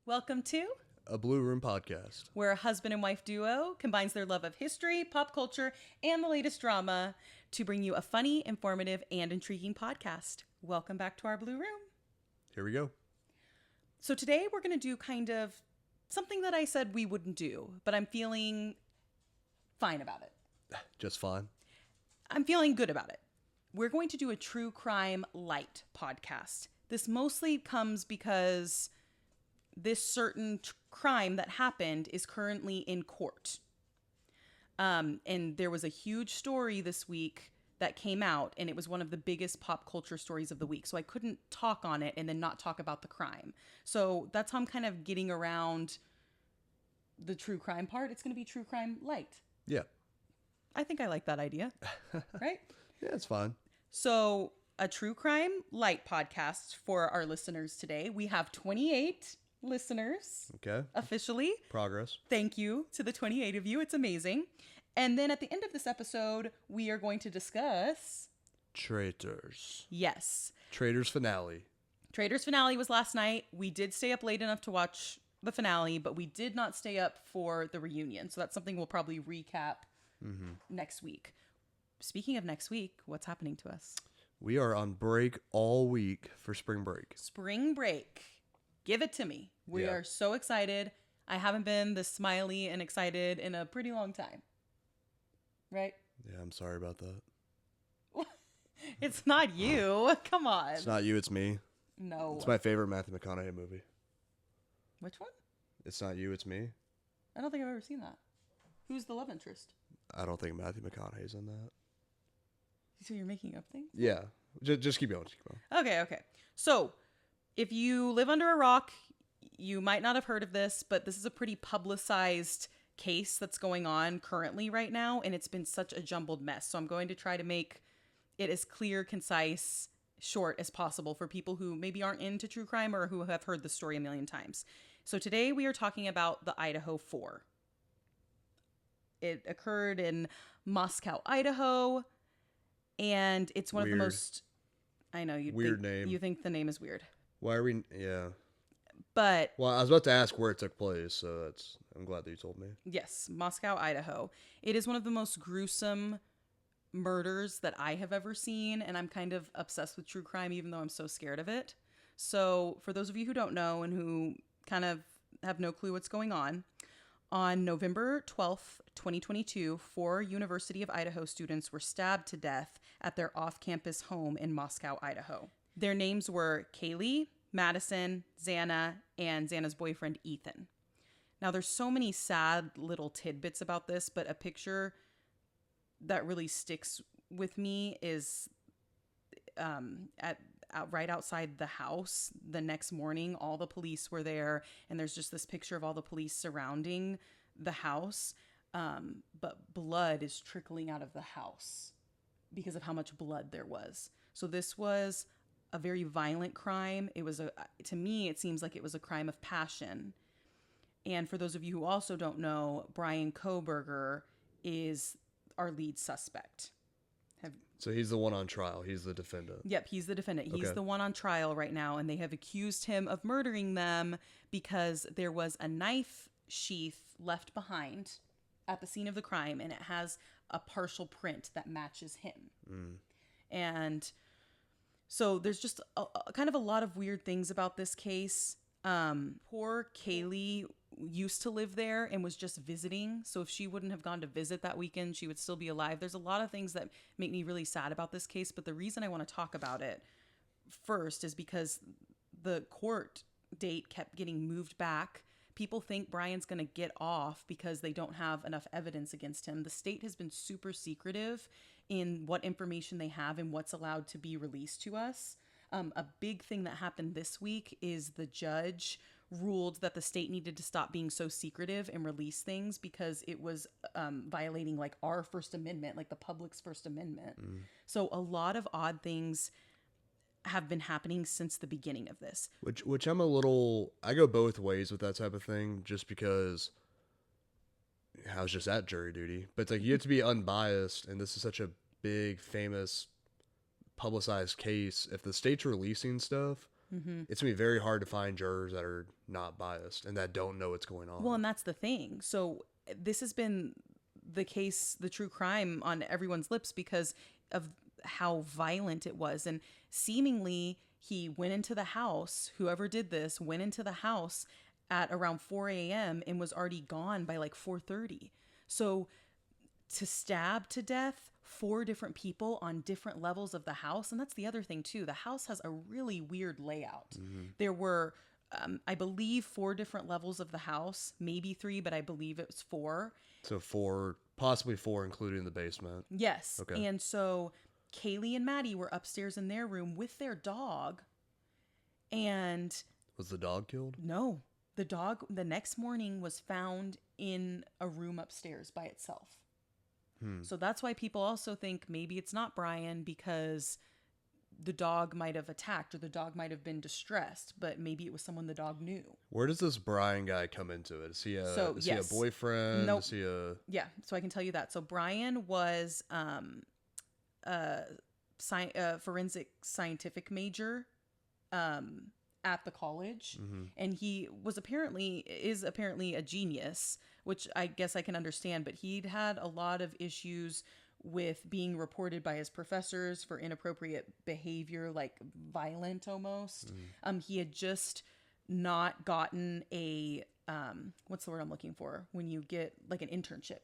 Welcome to A Blue Room Podcast. where a husband and wife duo combines their love of history, pop culture, and the latest drama to bring you a funny, informative, and intriguing podcast. Welcome back to our Blue Room. Here we go. So today we're going to do kind of something that I said we wouldn't do, but I'm feeling fine about it. Just fine. I'm feeling good about it. We're going to do a true crime light podcast. This mostly comes because this certain crime that happened is currently in court. And there was a huge story this week that came out, and it was one of the biggest pop culture stories of the week. So I couldn't talk on it and then not talk about the crime. So that's how I'm kind of getting around the true crime part. It's going to be true crime light. Yeah. I think I like that idea, right? Yeah, it's fine. So a true crime light podcast for our listeners today. We have 28 listeners Okay. officially. Progress. Thank you to the 28 of you. It's amazing. And then at the end of this episode, we are going to discuss... Traitors. Yes. Traitors finale. Traitors finale was last night. We did stay up late enough to watch the finale, but we did not stay up for the reunion. So that's something we'll probably recap next week. Speaking of next week, what's happening to us? We are on break all week for spring break. Spring break. Give it to me. We are so excited. I haven't been this smiley and excited in a pretty long time. Right? Yeah, I'm sorry about that. It's not you. Come on. It's not you, it's me. No. It's my favorite Matthew McConaughey movie. Which one? It's not you, it's me. I don't think I've ever seen that. Who's the love interest? I don't think Matthew McConaughey's in that. So you're making up things? Yeah. Just keep going. Just keep going. Okay. So if you live under a rock, you might not have heard of this, but this is a pretty publicized case that's going on currently right now, and it's been such a jumbled mess. So I'm going to try to make it as clear, concise, short as possible for people who maybe aren't into true crime or who have heard the story a million times. So today we are talking about the Idaho Four. It occurred in Moscow, Idaho, and it's one of the most... I know, name. You think the name is weird. Why are we... Yeah. But... Well, I was about to ask where it took place, so I'm glad that you told me. Yes, Moscow, Idaho. It is one of the most gruesome murders that I have ever seen, and I'm kind of obsessed with true crime, even though I'm so scared of it. So, for those of you who don't know and who kind of have no clue what's going on November 12th, 2022, 4 University of Idaho students were stabbed to death at their off-campus home in Moscow, Idaho. Their names were Kaylee, Madison, Xana, and Xana's boyfriend, Ethan. Now, there's so many sad little tidbits about this, but a picture that really sticks with me is right outside the house the next morning. All the police were there, and there's just this picture of all the police surrounding the house, but blood is trickling out of the house because of how much blood there was. So this was a very violent crime. It was to me, it seems like it was a crime of passion. And for those of you who also don't know, Brian Kohberger is our lead suspect. So he's the one on trial. He's the defendant. Yep, he's the defendant. He's the one on trial right now, and they have accused him of murdering them because there was a knife sheath left behind at the scene of the crime, and it has a partial print that matches him. And so there's just kind of a lot of weird things about this case. Poor Kaylee used to live there and was just visiting. So if she wouldn't have gone to visit that weekend, she would still be alive. There's a lot of things that make me really sad about this case. But the reason I want to talk about it first is because the court date kept getting moved back. People think Brian's going to get off because they don't have enough evidence against him. The state has been super secretive in what information they have and what's allowed to be released to us. A big thing that happened this week is the judge ruled that the state needed to stop being so secretive and release things because it was violating like our First Amendment, like the public's First Amendment. So a lot of odd things have been happening since the beginning of this. Which I go both ways with that type of thing, just because I was just at jury duty. But it's like you have to be unbiased, and this is such a big, famous, publicized case. If the state's releasing stuff, it's going to be very hard to find jurors that are not biased and that don't know what's going on. Well, and that's the thing. So this has been the case, the true crime on everyone's lips because of how violent it was. And seemingly he went into the house, whoever did this went into the house at around 4 a.m. and was already gone by like 4:30. So to stab to death 4 different people on different levels of the house. And that's the other thing too. The house has a really weird layout. There were, I believe 4 different levels of the house, maybe 3, but I believe it was 4. So 4, possibly 4, including the basement. Yes. Okay. And so Kaylee and Maddie were upstairs in their room with their dog. And Was the dog killed? no, the dog the next morning was found in a room upstairs by itself. So that's why people also think maybe it's not Brian because the dog might have attacked or the dog might have been distressed, but maybe it was someone the dog knew. Where does this Brian guy come into it? Is he a, he a boyfriend? Nope. Is he a... Yeah, so I can tell you that. So Brian was forensic scientific major at the college, and he is apparently a genius, which I guess I can understand, but he'd had a lot of issues with being reported by his professors for inappropriate behavior, like violent almost. He had just not gotten a what's the word I'm looking for when you get like an internship.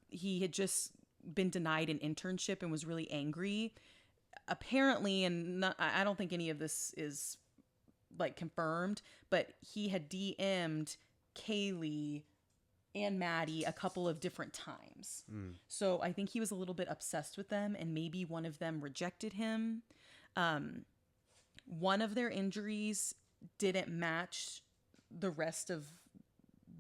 He had just been denied an internship and was really angry. Apparently, and I don't think any of this is like confirmed, but he had DM'd Kaylee and Maddie a couple of different times. So I think he was a little bit obsessed with them, and maybe one of them rejected him. One of their injuries didn't match the rest of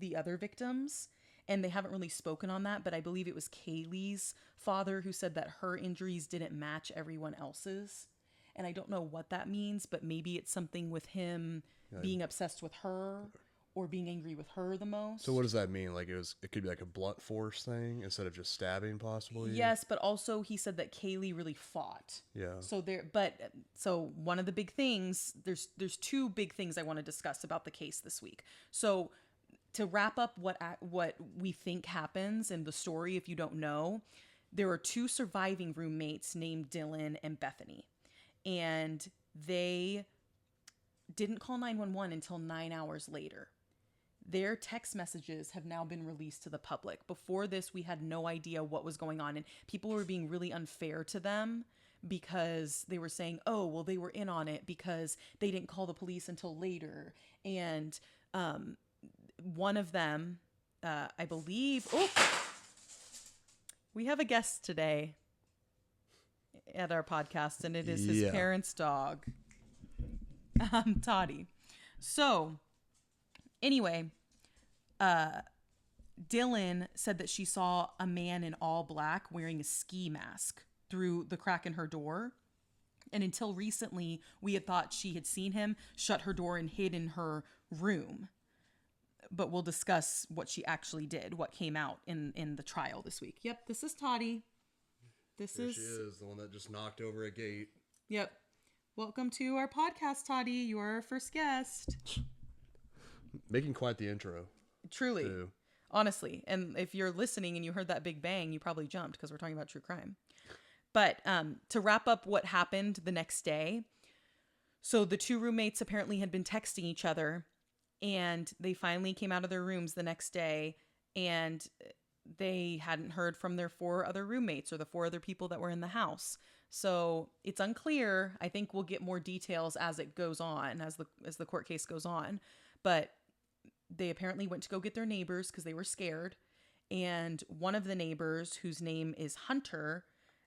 the other victims, and they haven't really spoken on that, but I believe it was Kaylee's father who said that her injuries didn't match everyone else's. And I don't know what that means, but maybe it's something with him being obsessed with her or being angry with her the most. So what does that mean? Like it could be like a blunt force thing instead of just stabbing, possibly. Yes, but also he said that Kaylee really fought. Yeah. So one of the big things, there's 2 big things I want to discuss about the case this week. So to wrap up what we think happens in the story, if you don't know, there are 2 surviving roommates named Dylan and Bethany, and they didn't call 911 until 9 hours later. Their text messages have now been released to the public. Before this, we had no idea what was going on, and people were being really unfair to them because they were saying, oh, well, they were in on it because they didn't call the police until later. And one of them, I believe, we have a guest today at our podcast, and it is his parents' dog, Toddy. So anyway, Dylan said that she saw a man in all black wearing a ski mask through the crack in her door. And until recently, we had thought she had seen him, shut her door, and hid in her room. But we'll discuss what she actually did, what came out in the trial this week. Yep, this is Toddy. There she is, the one that just knocked over a gate. Yep. Welcome to our podcast, Toddy. You are our first guest. Making quite the intro. Truly. Too. Honestly. And if you're listening and you heard that big bang, you probably jumped because we're talking about true crime. But to wrap up what happened the next day, so the 2 roommates apparently had been texting each other, and they finally came out of their rooms the next day, and they hadn't heard from their 4 other roommates or the 4 other people that were in the house. So it's unclear. I think we'll get more details as it goes on, as the court case goes on. But they apparently went to go get their neighbors because they were scared. And one of the neighbors, whose name is Hunter,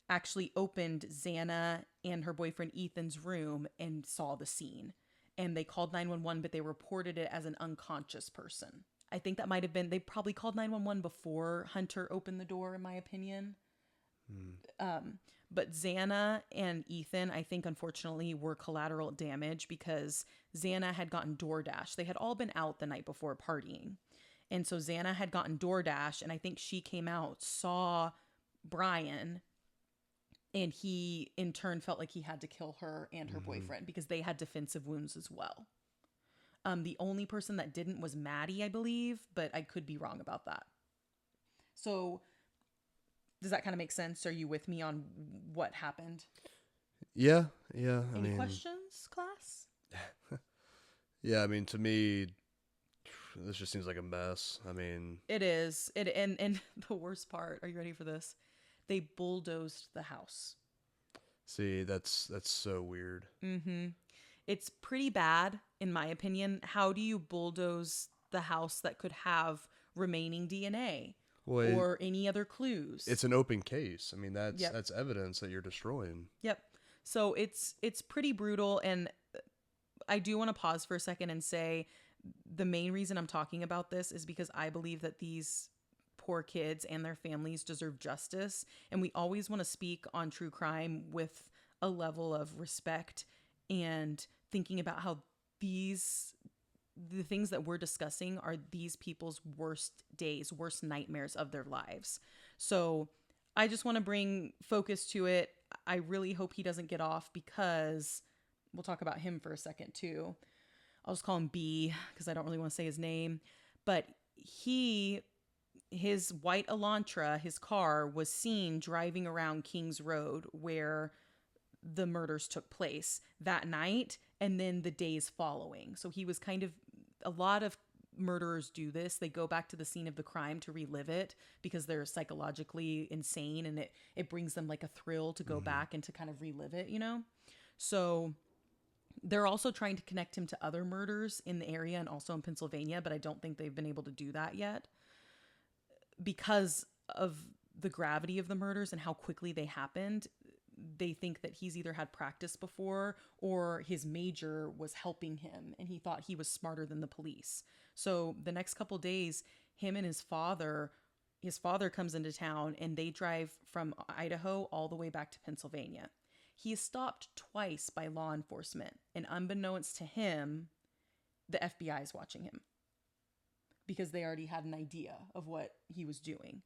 actually opened Xana and her boyfriend Ethan's room and saw the scene. And they called 911, but they reported it as an unconscious person. I think that might have been, they probably called 911 before Hunter opened the door, in my opinion. But Xana and Ethan, I think, unfortunately, were collateral damage because Xana had gotten DoorDash. They had all been out the night before partying. And so Xana had gotten DoorDash, and I think she came out, saw Brian, And he, in turn, felt like he had to kill her and her boyfriend because they had defensive wounds as well. The only person that didn't was Maddie, I believe, but I could be wrong about that. So, does that kind of make sense? Are you with me on what happened? Yeah. Any questions, class? Yeah, I mean, to me, this just seems like a mess. I mean, It is. And the worst part, are you ready for this? They bulldozed the house. see, that's so weird. Mm-hmm. It's pretty bad, in my opinion. How do you bulldoze the house that could have remaining DNA Well, or any other clues? it's an open case. I mean, Yep. that's evidence that you're destroying. Yep. So it's pretty brutal, and I do want to pause for a second and say the main reason I'm talking about this is because I believe that these poor kids and their families deserve justice, and we always want to speak on true crime with a level of respect and thinking about how the things that we're discussing are these people's worst days, worst nightmares of their lives. So I just want to bring focus to it. I really hope he doesn't get off because we'll talk about him for a second too. I'll just call him B because I don't really want to say his name. But his white Elantra, his car, was seen driving around Kings Road where the murders took place that night and then the days following. So he was kind of, a lot of murderers do this. They go back to the scene of the crime to relive it because they're psychologically insane, and it brings them like a thrill to go back and to kind of relive it, you know? So they're also trying to connect him to other murders in the area and also in Pennsylvania, but I don't think they've been able to do that yet because of the gravity of the murders and how quickly they happened. They think that he's either had practice before or his major was helping him and he thought he was smarter than the police. So the next couple days, him and his father comes into town and they drive from Idaho all the way back to Pennsylvania. He is stopped twice by law enforcement, and unbeknownst to him, the FBI is watching him because they already had an idea of what he was doing.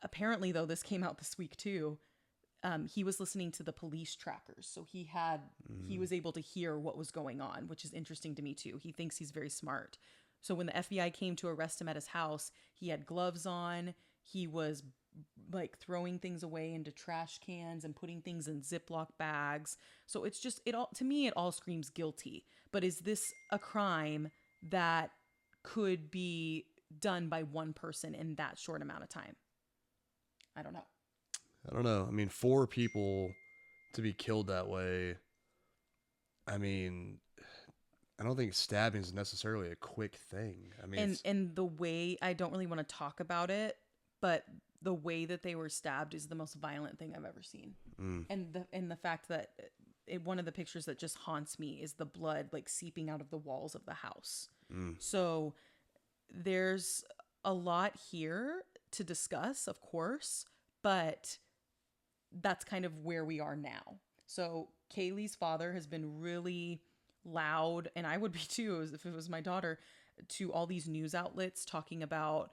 Apparently, though, this came out this week too. He was listening to the police trackers, so he was able to hear what was going on, which is interesting to me too. He thinks he's very smart. So when the FBI came to arrest him at his house, he had gloves on. He was like throwing things away into trash cans and putting things in Ziploc bags. So it's just, it all, to me, it all screams guilty. But is this a crime that could be done by one person in that short amount of time? I don't know. I mean, 4 people to be killed that way. I mean, I don't think stabbing is necessarily a quick thing. I mean, and the way, I don't really want to talk about it, but the way that they were stabbed is the most violent thing I've ever seen. And the fact that one of the pictures that just haunts me is the blood like seeping out of the walls of the house. So there's a lot here to discuss, of course, but that's kind of where we are now. So Kaylee's father has been really loud, and I would be too if it was my daughter, to all these news outlets talking about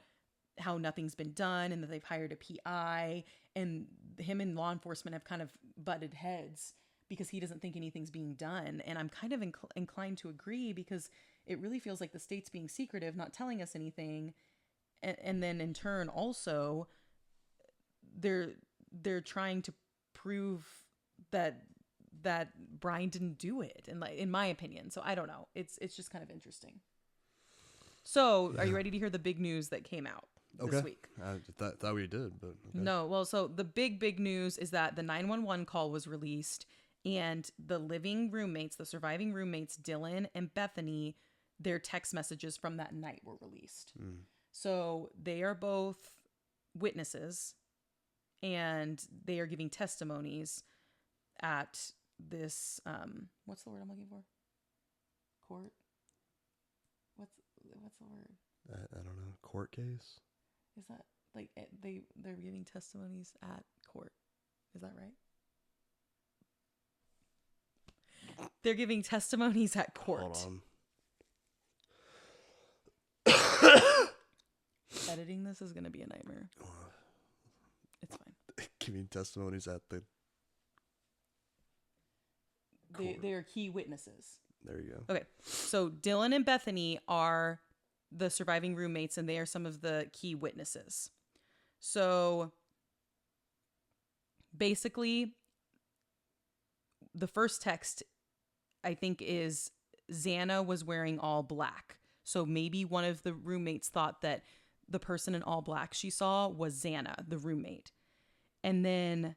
how nothing's been done and that they've hired a PI, and him and law enforcement have kind of butted heads because he doesn't think anything's being done. And I'm kind of inclined to agree because it really feels like the state's being secretive, not telling us anything. And then in turn also they're trying to prove that Brian didn't do it, and like, in my opinion. So I don't know. It's just kind of interesting. So are you ready to hear the big news that came out this week? I thought we did, but okay. No. Well, so the big news is that the 911 call was released, and the surviving roommates, Dylan and Bethany, their text messages from that night were released. So they are both witnesses, and they are giving testimonies at this, what's the word I'm looking for? Court? What's the word? I don't know. Court case? Is that like they're giving testimonies at court? Is that right? They're giving testimonies at court. Hold on. Editing this is going to be a nightmare. It's fine. Giving testimonies at the They are key witnesses. There you go. Okay. So Dylan and Bethany are the surviving roommates, and they are some of the key witnesses. So basically, the first text, I think, is Xana was wearing all black. So maybe one of the roommates thought that the person in all black she saw was Xana, the roommate. And then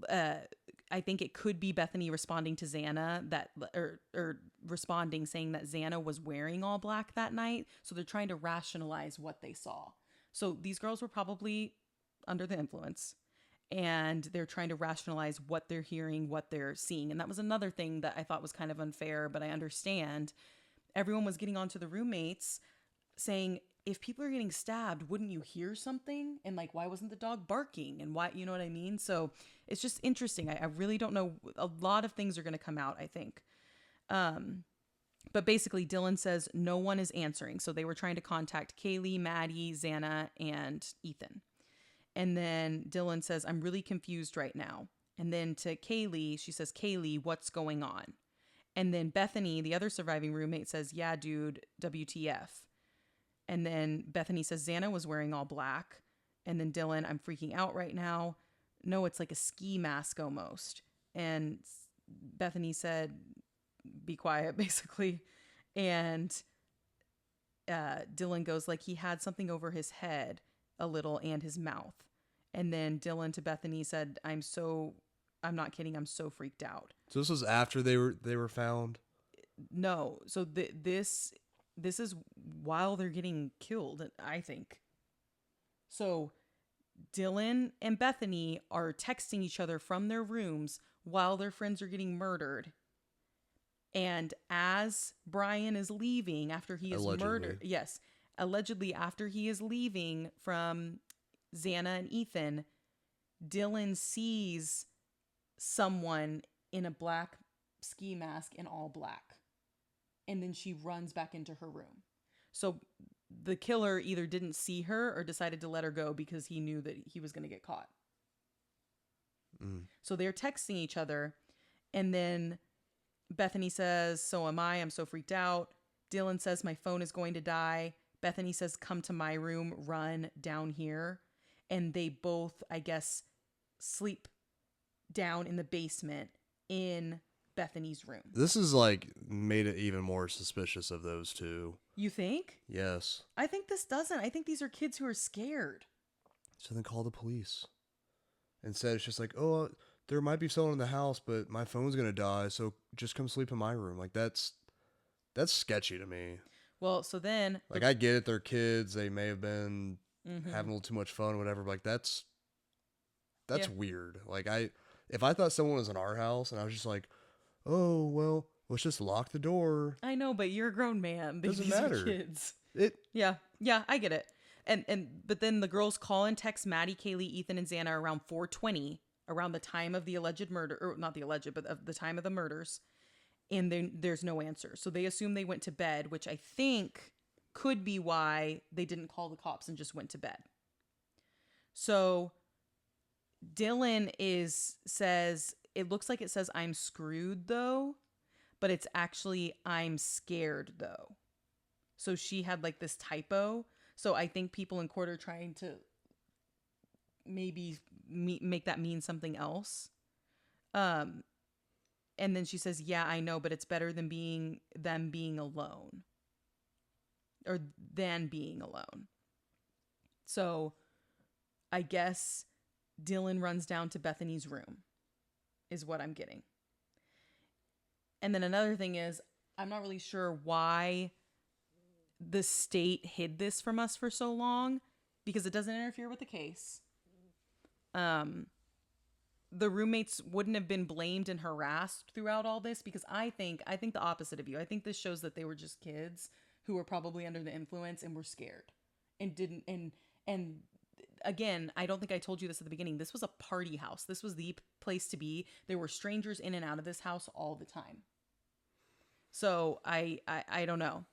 I think it could be Bethany responding to Xana that, or responding saying that Xana was wearing all black that night. So they're trying to rationalize what they saw. So these girls were probably under the influence, and they're trying to rationalize what they're hearing, what they're seeing. And that was another thing that I thought was kind of unfair, but I understand. Everyone was getting onto the roommates saying, if people are getting stabbed, wouldn't you hear something? And like, why wasn't the dog barking? And why, you know what I mean? So it's just interesting. I really don't know. A lot of things are going to come out, I think. But basically, Dylan says no one is answering. So they were trying to contact Kaylee, Maddie, Xana, and Ethan. And then Dylan says, I'm really confused right now. And then to Kaylee, she says, Kaylee, what's going on? And then Bethany, the other surviving roommate, says, yeah, dude, WTF. And then Bethany says Xana was wearing all black. And then Dylan, I'm freaking out right now. No, it's like a ski mask almost. And Bethany said, be quiet, basically. And Dylan goes like he had something over his head a little and his mouth. And then Dylan to Bethany said, I'm not kidding, I'm so freaked out. So this was after they were found? No. So this is while they're getting killed, I think. So Dylan and Bethany are texting each other from their rooms while their friends are getting murdered. And as Brian is leaving after he is murdered, yes, allegedly after he is leaving from Xana and Ethan, Dylan sees someone in a black ski mask in all black. And then she runs back into her room. So the killer either didn't see her or decided to let her go because he knew that he was going to get caught. So they're texting each other. And then Bethany says, so am I. I'm so freaked out. Dylan says, my phone is going to die. Bethany says, come to my room, run down here. And they both, I guess, sleep down in the basement in Bethany's room. This is like made it even more suspicious of those two. You think? Yes. I think this doesn't. I think these are kids who are scared. So then call the police. Instead, it's just like, oh, there might be someone in the house, but my phone's going to die, so just come sleep in my room. Like, that's sketchy to me. Well, so then... Like, I get it. They're kids. They may have been having a little too much fun or whatever. But like, that's weird. Like, if I thought someone was in our house and I was just like, oh, well, let's just lock the door. I know, but you're a grown man. Doesn't matter. Kids. Yeah, I get it. But then the girls call and text Maddie, Kaylee, Ethan, and Xana around 4:20, around the time of the alleged murder, or not the alleged, but of the time of the murders. And then there's no answer. So they assume they went to bed, which I think could be why they didn't call the cops and just went to bed. So Dylan says, it looks like it says I'm screwed though, but it's actually I'm scared though. So she had like this typo. So I think people in court are trying to maybe make that mean something else. And then she says, yeah, I know, but it's better than them being alone. Or than being alone. So I guess Dylan runs down to Bethany's room, is what I'm getting. And then another thing is, I'm not really sure why the state hid this from us for so long, because it doesn't interfere with the case. The roommates wouldn't have been blamed and harassed throughout all this, because I think the opposite of you. I think this shows that they were just kids who were probably under the influence and were scared and didn't. And again, I don't think I told you this at the beginning. This was a party house. This was the place to be. There were strangers in and out of this house all the time. So I don't know.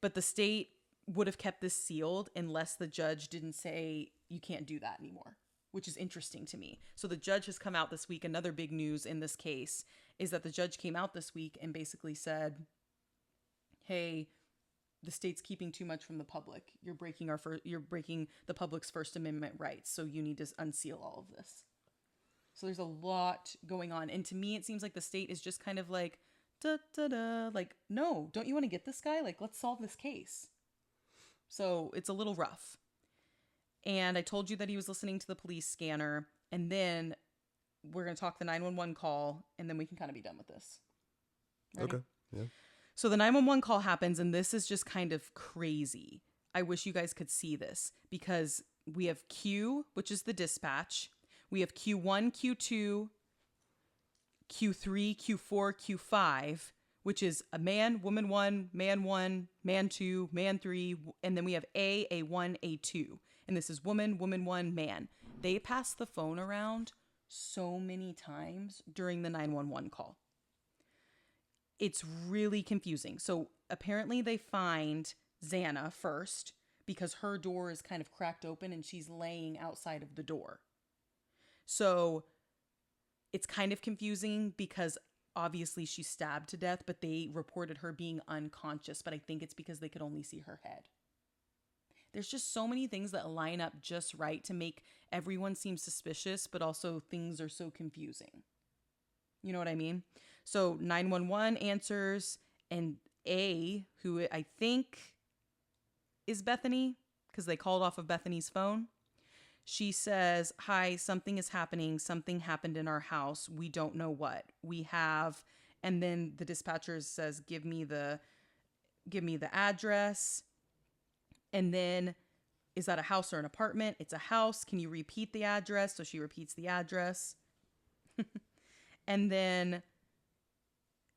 But the state would have kept this sealed unless the judge didn't say you can't do that anymore, which is interesting to me. So the judge has come out this week. Another big news in this case is that the judge came out this week and basically said, hey, the state's keeping too much from the public. You're breaking the public's First Amendment rights. So you need to unseal all of this. So there's a lot going on. And to me, it seems like the state is just kind of like, da, da, da. Like, no, don't you want to get this guy? Like, let's solve this case. So it's a little rough. And I told you that he was listening to the police scanner. And then we're going to talk the 911 call. And then we can kind of be done with this. Ready? Okay. Yeah. So the 911 call happens. And this is just kind of crazy. I wish you guys could see this. Because we have Q, which is the dispatch. We have Q1, Q2, Q3, Q4, Q5, which is a man, woman 1, man 2, man 3, and then we have A1, A2. And this is woman, woman 1, man. They pass the phone around so many times during the 911 call. It's really confusing. So apparently they find Xana first because her door is kind of cracked open and she's laying outside of the door. So it's kind of confusing because obviously she's stabbed to death, but they reported her being unconscious. But I think it's because they could only see her head. There's just so many things that line up just right to make everyone seem suspicious, but also things are so confusing. You know what I mean? So 911 answers, and A, who I think is Bethany, because they called off of Bethany's phone. She says, hi, something is happening. Something happened in our house. We don't know what. We have, and then the dispatcher says, give me the address. And then, is that a house or an apartment? It's a house. Can you repeat the address? So she repeats the address. And then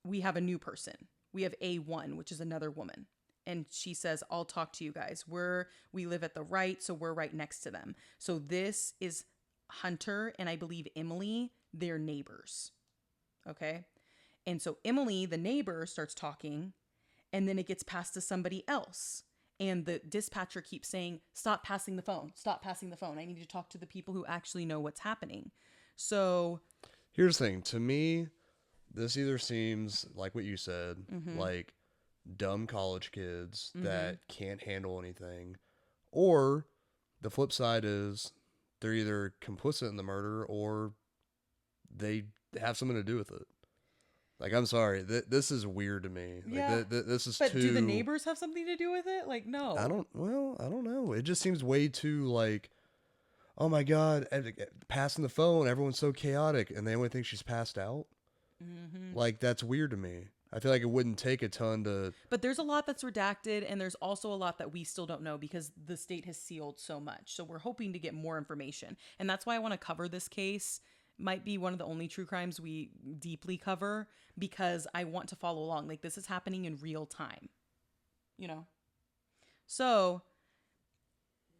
we have a new person. We have A1, which is another woman. And she says, I'll talk to you guys. We live at the right, so we're right next to them. So this is Hunter and I believe Emily, their neighbors. Okay? And so Emily, the neighbor, starts talking, and then it gets passed to somebody else. And the dispatcher keeps saying, stop passing the phone. Stop passing the phone. I need to talk to the people who actually know what's happening. So here's the thing. To me, this either seems like what you said, like dumb college kids that can't handle anything, or the flip side is they're either complicit in the murder or they have something to do with it. Like, I'm sorry, this is weird to me. Yeah. Like, this is but too... do the neighbors have something to do with it? Like, no. I don't know. It just seems way too, like, oh my God, passing the phone, everyone's so chaotic, and they only think she's passed out. Like, that's weird to me. I feel like it wouldn't take a ton to... But there's a lot that's redacted, and there's also a lot that we still don't know because the state has sealed so much. So we're hoping to get more information. And that's why I want to cover this case. Might be one of the only true crimes we deeply cover because I want to follow along. Like, this is happening in real time, you know? So,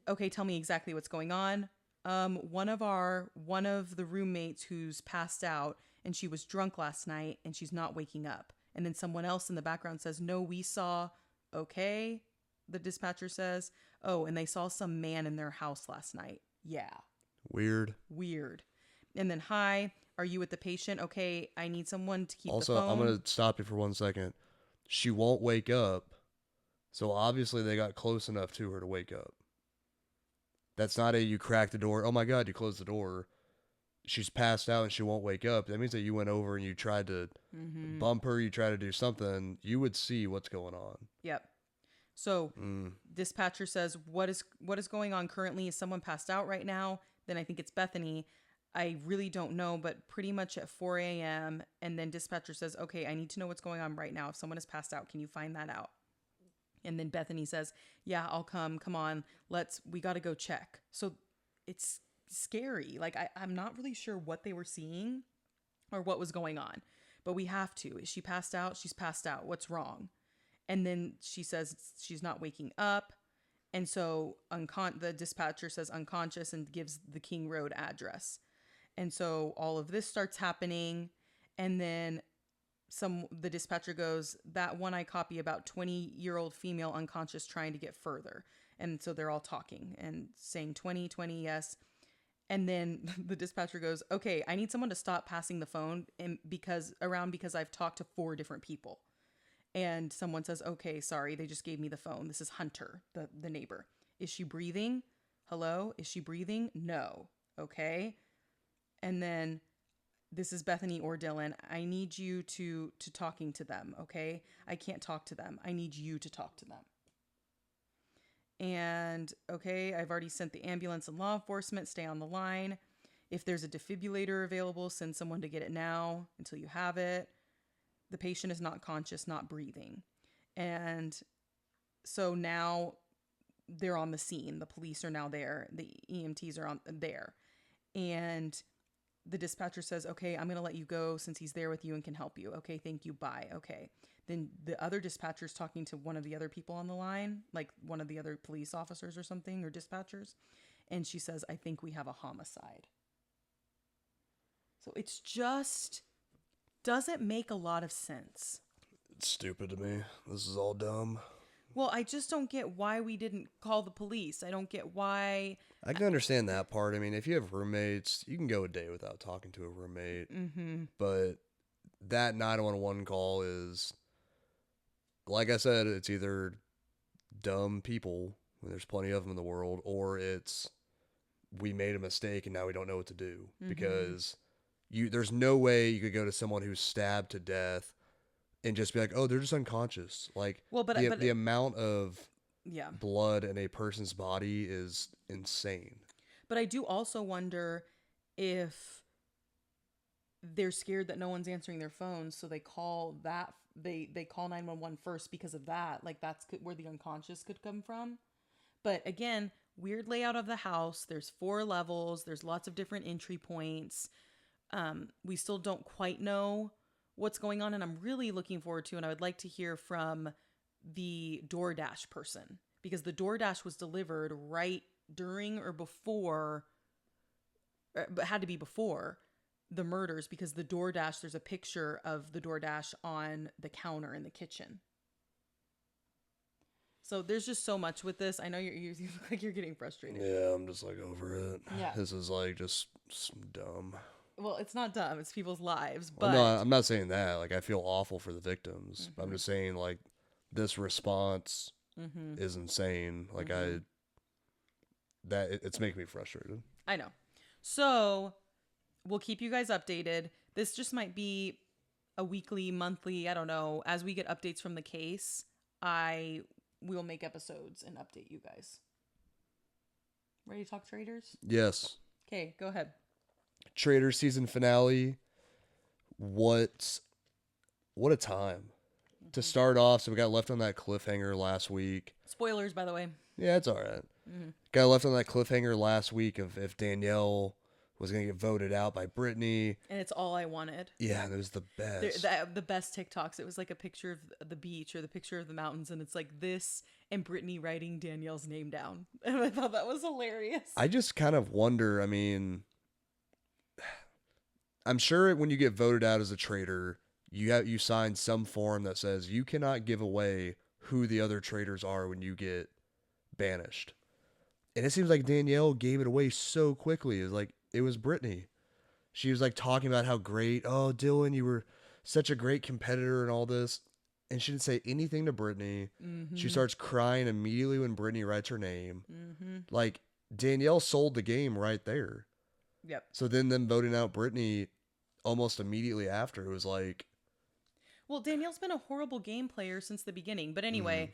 okay, tell me exactly what's going on. One of the roommates who's passed out and she was drunk last night and she's not waking up. And then someone else in the background says, no, we saw, okay, the dispatcher says, oh, and they saw some man in their house last night. Yeah. Weird. And then, hi, are you with the patient? Okay, I need someone to keep also, the phone. I'm going to stop you for 1 second. She won't wake up. So obviously they got close enough to her to wake up. That's not you crack the door. Oh my God, you closed the door. She's passed out and she won't wake up. That means that you went over and you tried to bump her. You tried to do something. You would see what's going on. Yep. So dispatcher says, what is going on currently? Is someone passed out right now? Then I think it's Bethany. I really don't know, but pretty much at 4 a.m. And then dispatcher says, okay, I need to know what's going on right now. If someone is passed out, can you find that out? And then Bethany says, yeah, I'll come. Come on. We got to go check. So it's scary. Like, I'm not really sure what they were seeing or what was going on, but we have to. Is she passed out? She's passed out. What's wrong? And then she says she's not waking up. And so the dispatcher says unconscious and gives the King Road address. And so all of this starts happening. And then the dispatcher goes, that one I copy about 20-year-old female unconscious trying to get further. And so they're all talking and saying 20, yes. And then the dispatcher goes, okay, I need someone to stop passing the phone because I've talked to 4 different people. And someone says, okay, sorry, they just gave me the phone. This is Hunter, the neighbor. Is she breathing? Hello? Is she breathing? No. Okay. And then this is Bethany or Dylan. I need you to talking to them. Okay. I can't talk to them. I need you to talk to them. And okay, I've already sent the ambulance and law enforcement. Stay on the line. If there's a defibrillator available, send someone to get it now until you have it. The patient is not conscious, not breathing. And so now they're on the scene. The police are now there. The EMTs are there. And the dispatcher says, okay, I'm going to let you go since he's there with you and can help you. Okay, thank you. Bye. Okay. Then the other dispatcher's talking to one of the other people on the line, like one of the other police officers or something, or dispatchers. And she says, I think we have a homicide. So it's just doesn't make a lot of sense. It's stupid to me. This is all dumb. Well, I just don't get why we didn't call the police. I don't get why. I can understand that part. I mean, if you have roommates, you can go a day without talking to a roommate. Mm-hmm. But that 911 call is, like I said, it's either dumb people, when there's plenty of them in the world, or it's we made a mistake and now we don't know what to do. Mm-hmm. Because there's no way you could go to someone who's stabbed to death and just be like, oh, they're just unconscious. Like, well, but the amount of blood in a person's body is insane. But I do also wonder if they're scared that no one's answering their phones, so they call they call 911 first because of that. Like, that's where the unconscious could come from. But again, weird layout of the house. There's 4 levels. There's lots of different entry points. We still don't quite know what's going on, and I'm really looking forward to, and I would like to hear from the DoorDash person, because the DoorDash was delivered right during or before, but had to be before the murders, because the DoorDash, there's a picture of the DoorDash on the counter in the kitchen. So there's just so much with this. I know you look like you're getting frustrated. Yeah, I'm just like over it. Yeah. This is like just dumb. Well, it's not dumb. It's people's lives. But well, no, I'm not saying that. Like, I feel awful for the victims. Mm-hmm. I'm just saying, like, this response is insane. Like, it's making me frustrated. I know. So we'll keep you guys updated. This just might be a weekly, monthly, I don't know. As we get updates from the case, we'll make episodes and update you guys. Ready to talk Traitors? Yes. Okay, go ahead. Traitors season finale. What a time to start off. So we got left on that cliffhanger last week. Spoilers, by the way. Yeah, it's all right. Got left on that cliffhanger last week of if Danielle was going to get voted out by Brittany. And it's all I wanted. Yeah, and it was the best. The best TikToks. It was like a picture of the beach or the picture of the mountains, and it's like this and Brittany writing Danielle's name down. And I thought that was hilarious. I just kind of wonder, I mean, I'm sure when you get voted out as a traitor, you sign some form that says you cannot give away who the other traitors are when you get banished. And it seems like Danielle gave it away so quickly. It was Brittany. She was like talking about how great, oh, Dylan, you were such a great competitor and all this. And she didn't say anything to Brittany. Mm-hmm. She starts crying immediately when Brittany writes her name. Mm-hmm. Like, Danielle sold the game right there. Yep. So then them voting out Brittany almost immediately after, it was like... Well, Danielle's been a horrible game player since the beginning. But anyway,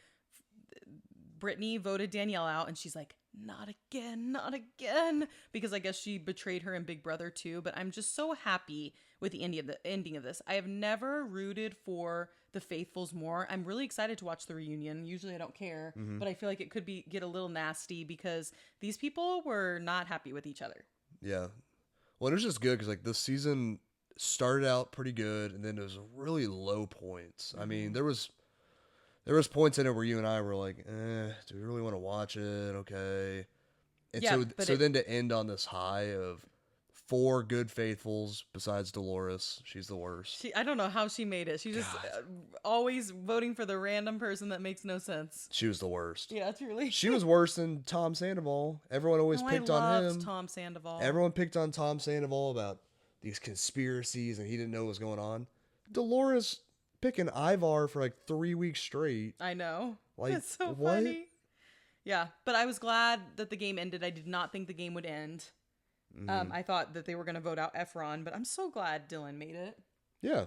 Brittany voted Danielle out, and she's like, not again, not again. Because I guess she betrayed her in Big Brother too. But I'm just so happy with the ending of this. I have never rooted for the Faithfuls more. I'm really excited to watch the reunion. Usually I don't care, but I feel like it could get a little nasty because these people were not happy with each other. Yeah. Well, it was just good because like this season started out pretty good, and then it was really low points. I mean, there was points in it where you and I were like, do we really want to watch it? Okay. And so then to end on this high of 4 good faithfuls besides Dolores. She's the worst. I don't know how she made it. She just always voting for the random person that makes no sense. She was the worst. Yeah, truly. She was worse than Tom Sandoval. Everyone always picked on him. Tom Sandoval. Everyone picked on Tom Sandoval about these conspiracies and he didn't know what was going on. Dolores picking Ivar for like 3 weeks straight. I know. Like, it's so what? funny. Yeah, but I was glad that the game ended. I did not think the game would end. I thought that they were going to vote out Efron, but I'm so glad Dylan made it. Yeah.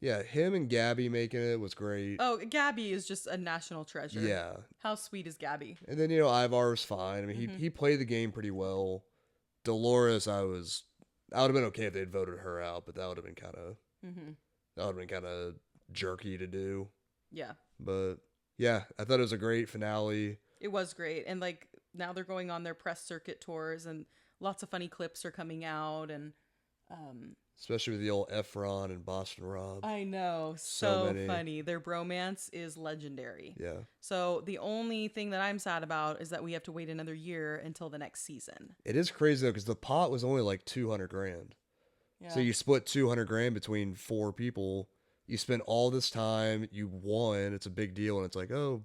Yeah, him and Gabby making it was great. Oh, Gabby is just a national treasure. Yeah. How sweet is Gabby? And then, Ivar was fine. I mean, he played the game pretty well. Dolores, I would have been okay if they'd voted her out, but that would have been kind of jerky to do. Yeah. But yeah, I thought it was a great finale. It was great. And like now they're going on their press circuit tours and lots of funny clips are coming out and especially with the old Efron and Boston Rob. I know. So funny. Their bromance is legendary. Yeah. So the only thing that I'm sad about is that we have to wait another year until the next season. It is crazy though, because the pot was only like $200,000. Yeah. So you split $200,000 between 4 people. You spent all this time, you won. It's a big deal, and it's like, oh,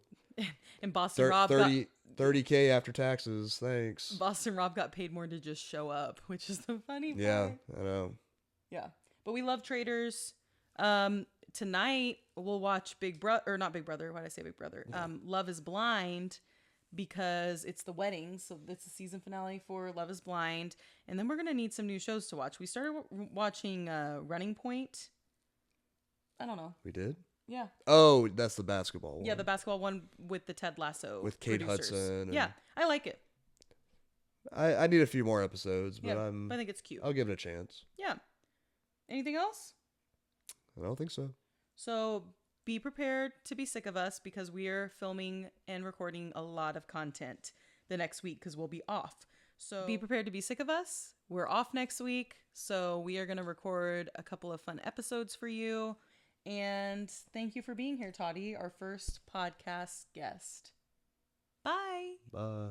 and Boston Rob got 30K after taxes. Thanks. Boston Rob got paid more to just show up, which is the funny part. Yeah, I know. Yeah, but we love Traitors. Tonight we'll watch not Big Brother. Why did I say Big Brother? Love is Blind, because it's the wedding. So it's the season finale for Love is Blind, and then we're gonna need some new shows to watch. We started watching Running Point. I don't know. We did? Yeah. Oh, that's the basketball one. Yeah, the basketball one with the Ted Lasso with Kate producers. Hudson. Yeah, I like it. I need a few more episodes, but I think it's cute. I'll give it a chance. Yeah. Anything else? I don't think so. So be prepared to be sick of us, because we are filming and recording a lot of content the next week because we'll be off. So be prepared to be sick of us. We're off next week, so we are going to record a couple of fun episodes for you. And thank you for being here, Toddy, our first podcast guest. Bye. Bye.